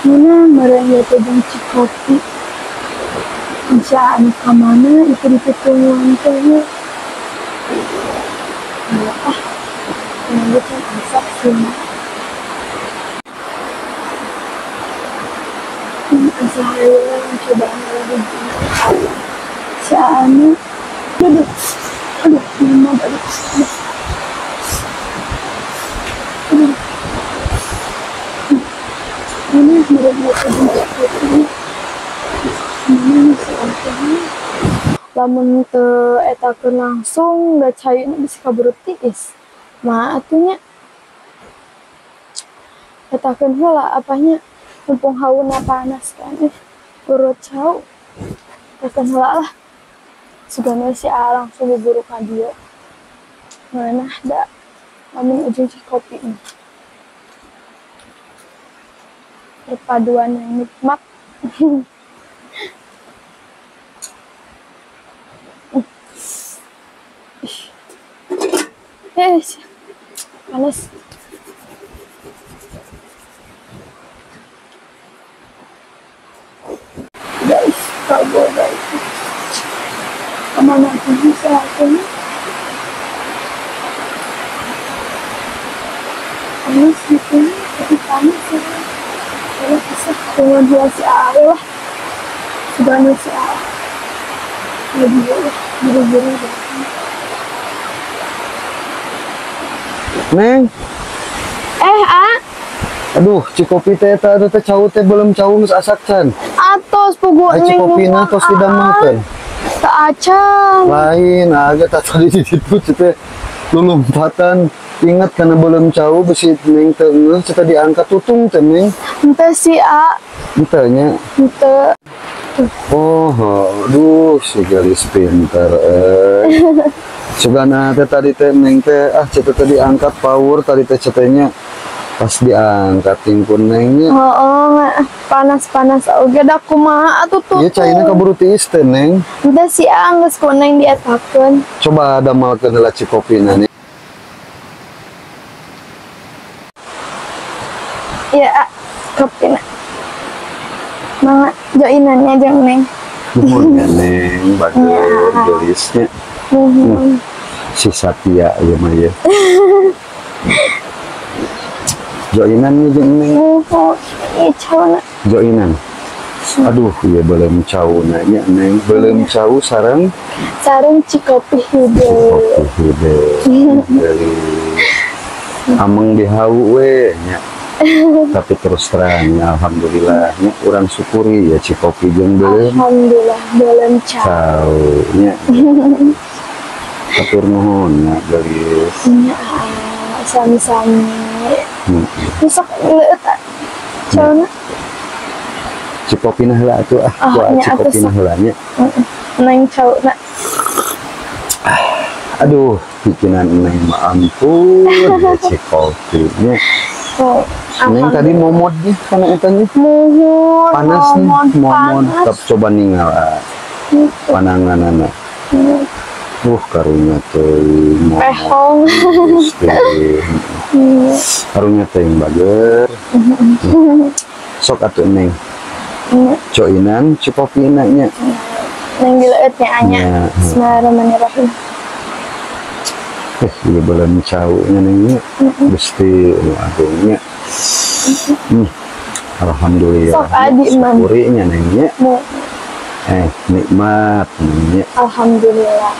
Mana mereka benci kopi. Bisa anak kamana itu di pertemuan teh. Ini kan asap sih. Saya coba lagi. Si Anu, aduh, mama balik. Ini mereka benci kopi. Lamun teu etakeun langsung da cairna bisa kaburu tiis. Mah atunya etakeun heula apanya mumpung hauna panas kan. Urut cau. Etakeun heula lah. Sugana si A langsung buburu ka dieu. Mana da lamun ujung si kopi nih. Perpaduan yang nikmat. Panas. Guys, kabur guys. Kemana pun bisa aku nih. Panas gitu, tapi panas ya. Kalau bisa dengan dua si A lah. Sudah nih si A. Lebih lah, buru-buru deh. Neng. A. Aduh, cikopi teh teh cau teh belum cau geus asakcan. Atos pugu Ai cikopina tos didamelkeun. Teu acan. Lain, agak tadi di situ teh lulumpatan. Ingat karena belum cau besi neng teh ngeuh cenah diangkat tutung teh neng. Henteu si A. Henteu nya. Henteu. Oh, aduh si galis pintar. Sugana teh tadi teh neng teh cenah teh diangkat power tadi teh cenah pas diangkat tingkun nengnya. Panas-panas oge da kumaha atuh tuh. Ieu caina kaburu tiis teh neng. Henteu si A geus kuneng dietakeun. Coba damelkeun heula cikopina nih. Iya, kopina. Mangga joinannya jeung neng. Nuhun ya neng, bagus gelisnya. Si Satya ieu mah ya. Joinan nih jeung neng. Ieu cauna. Joinan. Aduh, ieu belum cau nanya neng, belum cau sareng Cikopi hideu. Kopi hideu. Dari ameng dihau we nya. Tapi terus terang ya, alhamdulillahnya urang syukuri ya cikopi jeung belum. Alhamdulillah belum cau nya. Atur nuhun nya gelis. Nya sami-sami. Besok leuit cauna. Cikopina heula atuh cikopina heula nya. Neng cauna. Aduh, bikinan neng mah ampun cikopi nya. Neng tadi momodnya kana eta nya. Panas nih, momod tetap coba ninggal pananganana. Karunya teh pehong. Karunya teh bager. Sok atuh neng. Coinan cikopina nya. Neng dileuit nya anya. Bismillahirrahmanirrahim. Ieu belum cau nya neng nya. Gusti agungnya. Alhamdulillah. Sok adi man. Syukurinya neng nya. Nikmat neng nya. Alhamdulillah.